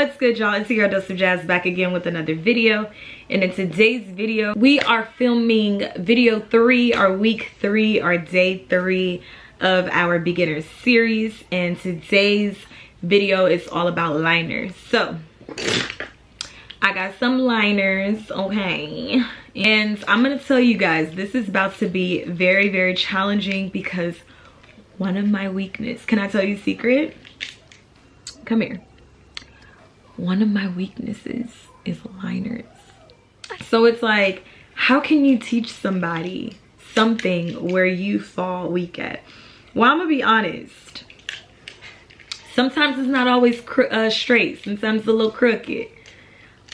What's good, y'all? It's your Doseofjass back again with another video. And in today's video, we are filming video 3, or week 3, or day 3 of our beginner series. And today's video is all about liners. So I got some liners, okay? And I'm gonna tell you guys, this is about to be very, very challenging because one of my weaknesses, can I tell you a secret? Come here. One of my weaknesses is liners. So it's like, how can you teach somebody something where you fall weak at? Well, I'm gonna be honest. Sometimes it's not always straight. Sometimes it's a little crooked.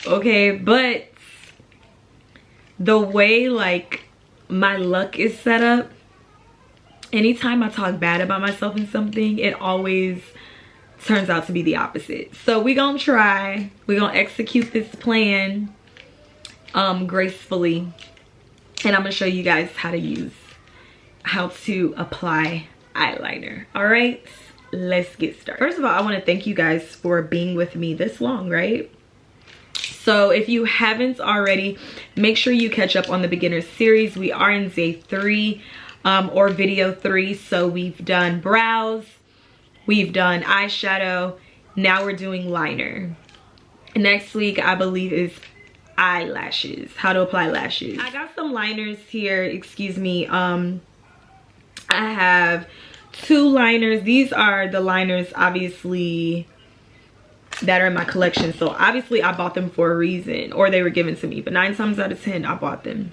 Okay, but the way like my luck is set up, anytime I talk bad about myself in something, it always turns out to be the opposite. So we're gonna try, we're gonna execute this plan gracefully, and I'm gonna show you guys how to apply eyeliner. All right, let's get started. First of all, I want to thank you guys for being with me this long, right? So if you haven't already, make sure you catch up on the beginner series. We are in day 3 or video 3. So we've done brows, we've done eyeshadow, now we're doing liner. Next week, I believe, is eyelashes, how to apply lashes. I got some liners here, excuse me. I have 2 liners. These are the liners, obviously, that are in my collection. So obviously I bought them for a reason, or they were given to me, but 9 times out of 10 I bought them.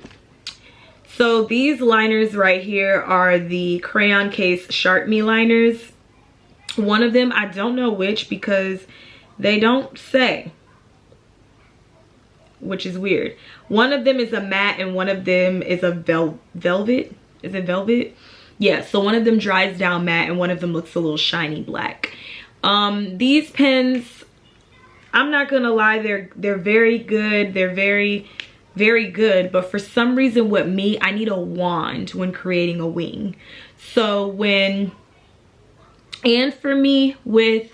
So these liners right here are the Crayon Case Sharp Me liners. One of them, I don't know which because they don't say, which is weird. One of them is a matte and one of them is a velvet. Is it velvet? Yeah, so one of them dries down matte and one of them looks a little shiny black. These pens, I'm not gonna lie, they're very good. They're very, very good. But for some reason with me, I need a wand when creating a wing. So and for me with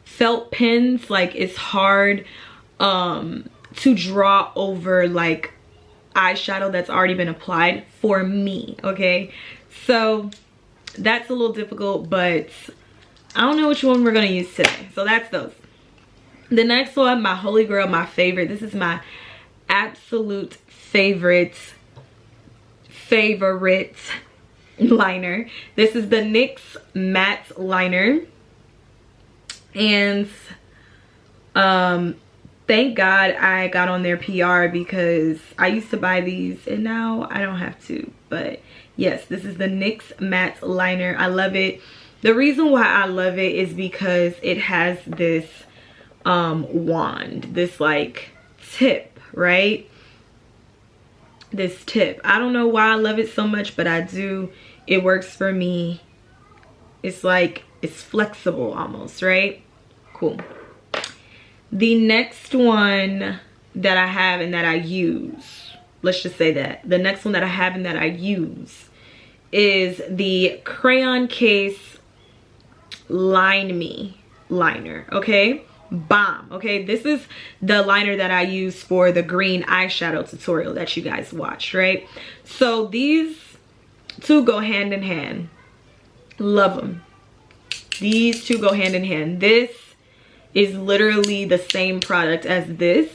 felt pens, like it's hard to draw over like eyeshadow that's already been applied for me, okay? So that's a little difficult, but I don't know which one we're gonna use today. So that's those. The next one, my holy grail, my favorite. This is my absolute favorite liner. This is the NYX matte liner, and thank God I got on their PR because I used to buy these and now I don't have to. But yes, this is the NYX matte liner. I love it. The reason why I love it is because it has this wand, this like tip, right? This tip. I don't know why I love it so much, but I do. It works for me. It's like, it's flexible almost, right? Cool. The next one that I have and that I use, let's just say that. The next one that I have and that I use is the Crayon Case Line Me liner, okay? Bomb, okay? This is the liner that I use for the green eyeshadow tutorial that you guys watched, right? So these two go hand in hand. Love them. These two go hand in hand. This is literally the same product as this,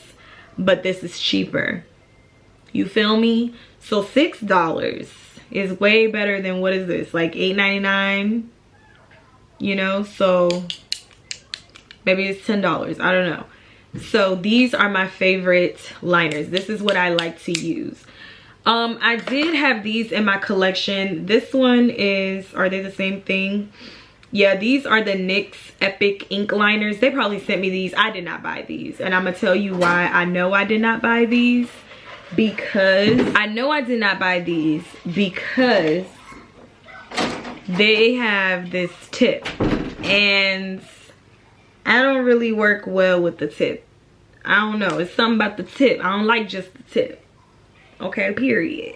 but this is cheaper. You feel me? So $6 is way better than, what is this, like $8.99, you know? So maybe it's $10, I don't know. So these are my favorite liners. This is what I like to use. I did have these in my collection. This one is, are they the same thing? Yeah, these are the NYX Epic Ink liners. They probably sent me these. I did not buy these, and I'm gonna tell you why I know I did not buy these. Because I know I did not buy these because they have this tip, and I don't really work well with the tip. I don't know, it's something about the tip. I don't like just the tip, okay, period.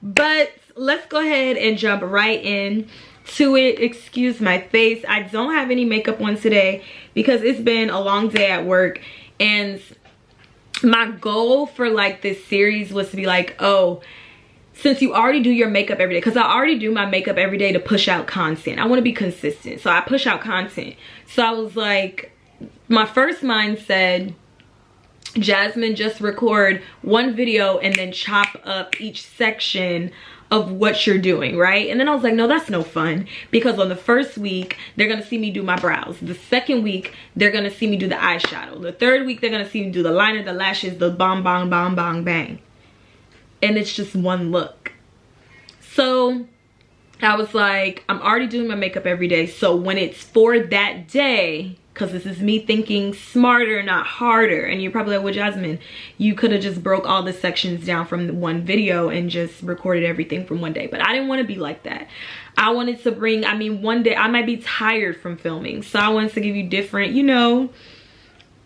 But let's go ahead and jump right in to it. Excuse my face. I don't have any makeup on today because it's been a long day at work, and my goal for like this series was to be like, oh, since you already do your makeup every day, because I already do my makeup every day to push out content. I want to be consistent, so I push out content. So I was like, my first mind said, Jasmine, just record one video and then chop up each section of what you're doing, right? And then I was like, no, that's no fun, because on the first week they're gonna see me do my brows, the second week they're gonna see me do the eyeshadow, the third week they're gonna see me do the liner, the lashes, the bong bong bong bong bang, and it's just one look. So I was like, I'm already doing my makeup every day, so when it's for that day, because this is me thinking smarter, not harder. And you're probably like, well, Jasmine, you could have just broke all the sections down from the one video and just recorded everything from one day. But I didn't want to be like that. I wanted to bring, I mean, one day I might be tired from filming, so I wanted to give you different, you know,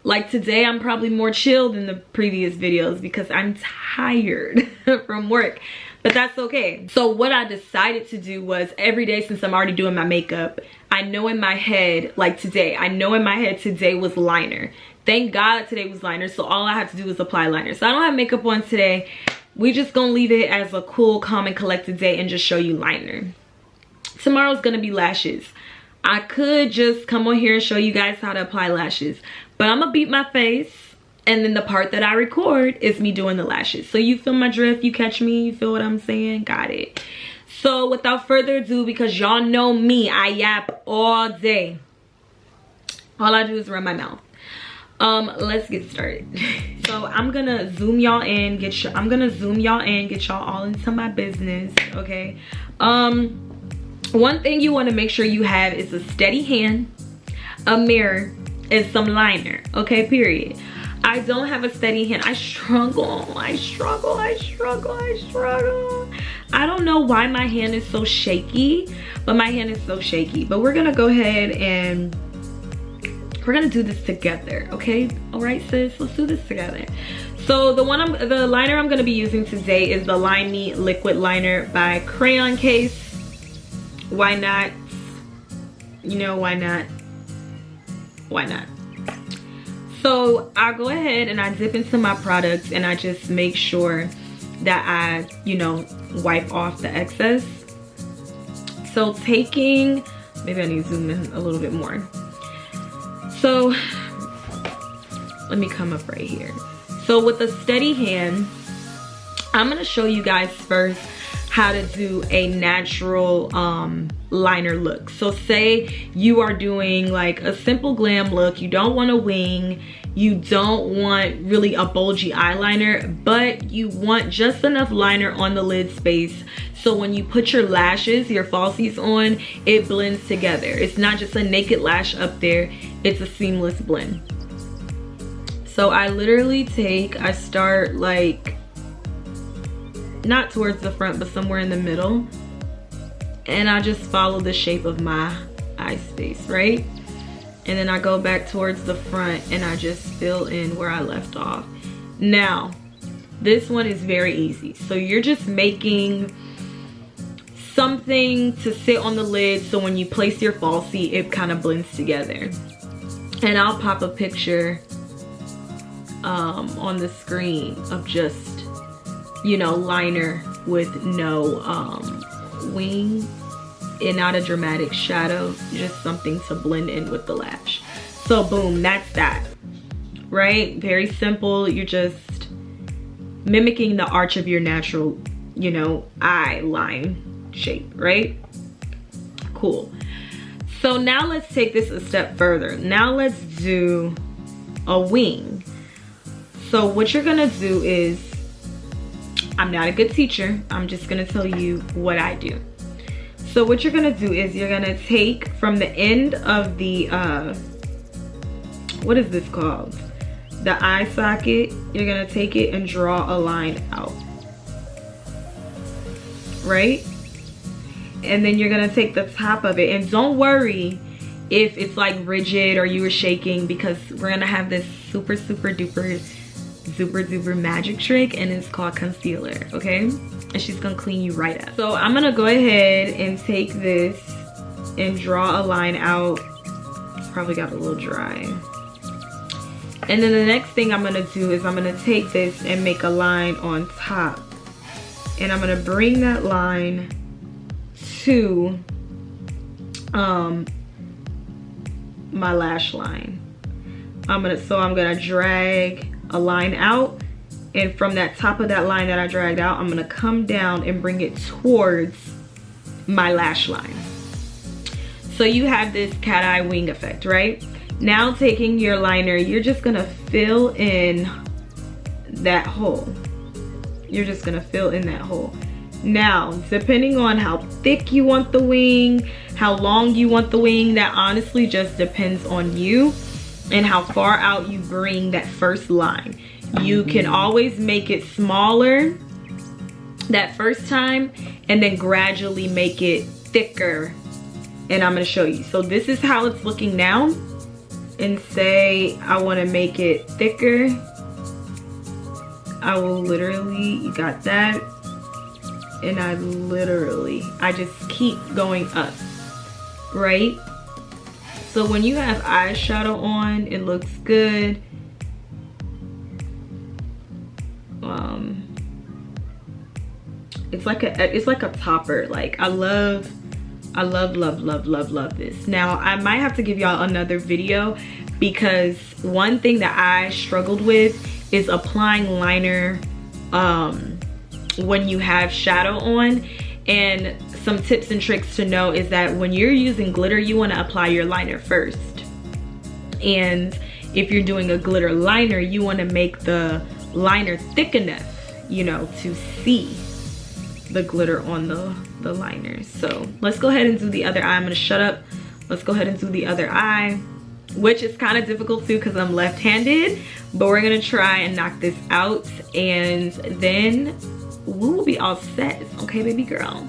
like today I'm probably more chill than the previous videos because I'm tired from work. But that's okay. So what I decided to do was, every day, since I'm already doing my makeup, I know in my head, like today, I know in my head today was liner. Thank God today was liner, so all I have to do is apply liner. So I don't have makeup on today. We just gonna leave it as a cool, calm, and collected day and just show you liner. Tomorrow's gonna be lashes. I could just come on here and show you guys how to apply lashes, but I'm gonna beat my face. And then the part that I record is me doing the lashes. So you feel my drift, you catch me, you feel what I'm saying? Got it. So without further ado, because y'all know me, I yap all day. All I do is run my mouth. Let's get started. So I'm gonna zoom y'all in, get y'all all into my business, okay? One thing you want to make sure you have is a steady hand, a mirror, and some liner, okay, period. I don't have a steady hand. I struggle. I don't know why my hand is so shaky, but my hand is so shaky. But we're gonna go ahead and we're gonna do this together, okay? All right, sis, let's do this together. So the liner I'm gonna be using today is the Line Me Liquid Liner by Crayon Case. Why not? You know, why not? Why not? So I go ahead and I dip into my products and I just make sure that I, you know, wipe off the excess. So maybe I need to zoom in a little bit more. So let me come up right here. So with a steady hand, I'm gonna show you guys first how to do a natural liner look. So say you are doing like a simple glam look, you don't want a wing, you don't want really a bulgy eyeliner, but you want just enough liner on the lid space so when you put your lashes, your falsies on, it blends together. It's not just a naked lash up there, it's a seamless blend. So I literally I start like not towards the front, but somewhere in the middle, and I just follow the shape of my eye space, right? And then I go back towards the front and I just fill in where I left off. Now this one is very easy. So you're just making something to sit on the lid so when you place your falsie, it kind of blends together. And I'll pop a picture on the screen of just, you know, liner with no wing and not a dramatic shadow, just something to blend in with the lash. So boom, that's that, right? Very simple. You're just mimicking the arch of your natural, you know, eye line shape, right? Cool. So now let's take this a step further. Now let's do a wing. So what you're gonna do is, I'm not a good teacher, I'm just gonna tell you what I do. So what you're gonna do is you're gonna take from the end of the, what is this called? The eye socket, you're gonna take it and draw a line out, right? And then you're gonna take the top of it, and don't worry if it's like rigid or you were shaking, because we're gonna have this super duper magic trick, and it's called concealer, okay? and she's gonna clean you right up. So I'm gonna go ahead and take this and draw a line out. Probably got a little dry. And then the next thing I'm gonna do is I'm gonna take this and make a line on top. And I'm gonna bring that line to my lash line. I'm gonna drag a line out, and from that top of that line that I dragged out, I'm gonna come down and bring it towards my lash line. So you have this cat eye wing effect, right? Now taking your liner, you're just gonna fill in that hole. You're just gonna fill in that hole. Now, depending on how thick you want the wing, how long you want the wing, that honestly just depends on you and how far out you bring that first line. You can always make it smaller that first time and then gradually make it thicker. And I'm gonna show you. So this is how it's looking now. And say I wanna make it thicker. I will literally, you got that? And I just keep going up, right? So when you have eyeshadow on, it looks good. It's like a topper. Like I love this. Now I might have to give y'all another video because one thing that I struggled with is applying liner when you have shadow on. And some tips and tricks to know is that when you're using glitter, you want to apply your liner first. And if you're doing a glitter liner, you want to make the liner thick enough, you know, to see the glitter on the liner. So let's go ahead and do the other eye. I'm gonna shut up. Let's go ahead and do the other eye, which is kind of difficult too because I'm left-handed, but we're gonna try and knock this out and then we will be all set. Okay, baby girl.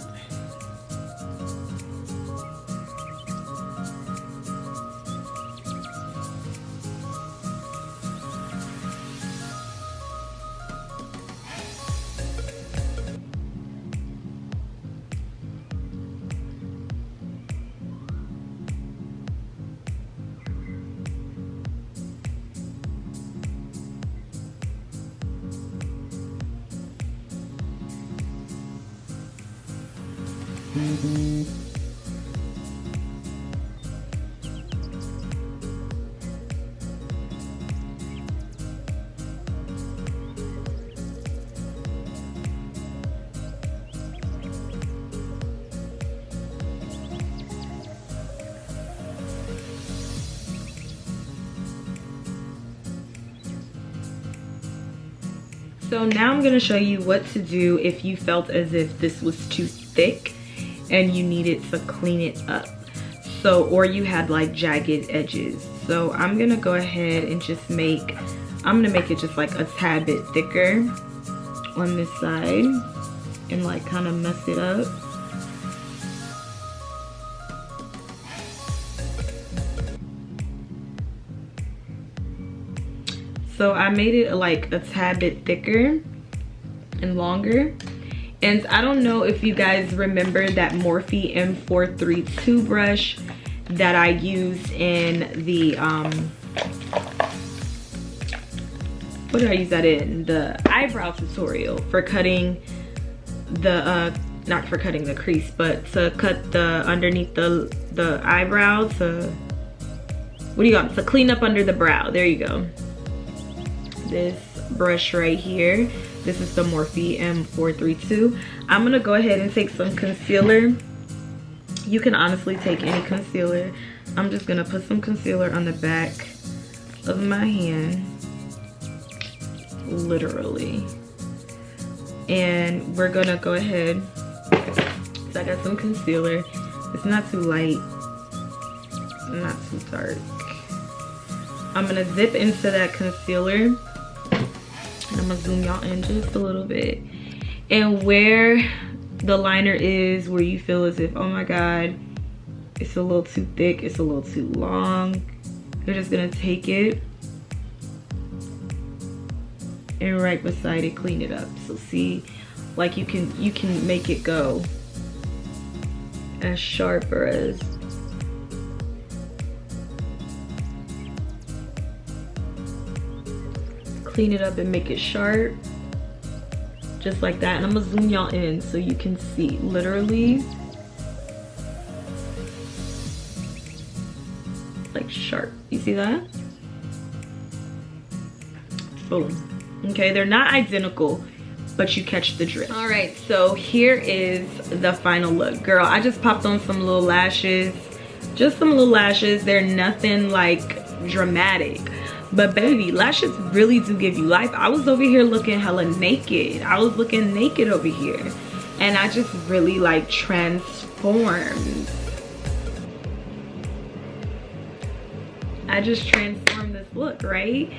So now I'm gonna show you what to do if you felt as if this was too thick and you needed to clean it up. So, or you had like jagged edges. So I'm gonna go ahead and just I'm gonna make it just like a tad bit thicker on this side and like kind of mess it up. So I made it like a tad bit thicker and longer. And I don't know if you guys remember that Morphe M432 brush that I used in the, what did I use that in? The eyebrow tutorial for cutting the, not for cutting the crease, but to cut the underneath the eyebrow to, what do you got? To clean up under the brow, there you go. This brush right here, this is the Morphe M432. I'm gonna go ahead and take some concealer. You can honestly take any concealer. I'm just gonna put some concealer on the back of my hand, literally. And we're gonna go ahead, so I got some concealer. It's not too light, not too dark. I'm gonna zip into that concealer. I'm gonna zoom y'all in just a little bit. And where the liner is, where you feel as if, oh my God, it's a little too thick, it's a little too long, you're just gonna take it and right beside it, clean it up. So see, Like you can make it go as sharp or as clean it up and make it sharp, just like that. And I'm gonna zoom y'all in so you can see literally like sharp. You see that? Boom. Okay, they're not identical, but you catch the drift. All right, so here is the final look. Girl, I just popped on some little lashes, just some little lashes. They're nothing like dramatic, but baby, lashes really do give you life. I was over here looking hella naked. I was looking naked over here, and I just really like transformed. I just transformed this look, right?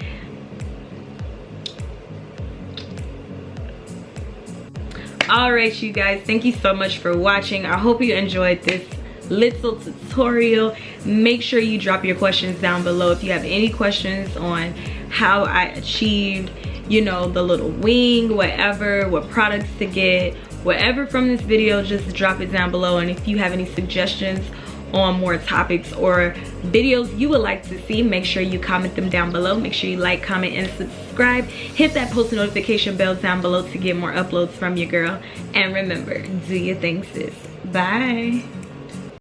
All right, you guys, thank you so much for watching. I hope you enjoyed this little tutorial. Make sure you drop your questions down below if you have any questions on how I achieved, you know, the little wing, whatever, what products to get, whatever from this video, just drop it down below. And if you have any suggestions on more topics or videos you would like to see, make sure you comment them down below. Make sure you like, comment, and subscribe. Hit that post notification bell down below to get more uploads from your girl. And remember, do your thing, sis. Bye.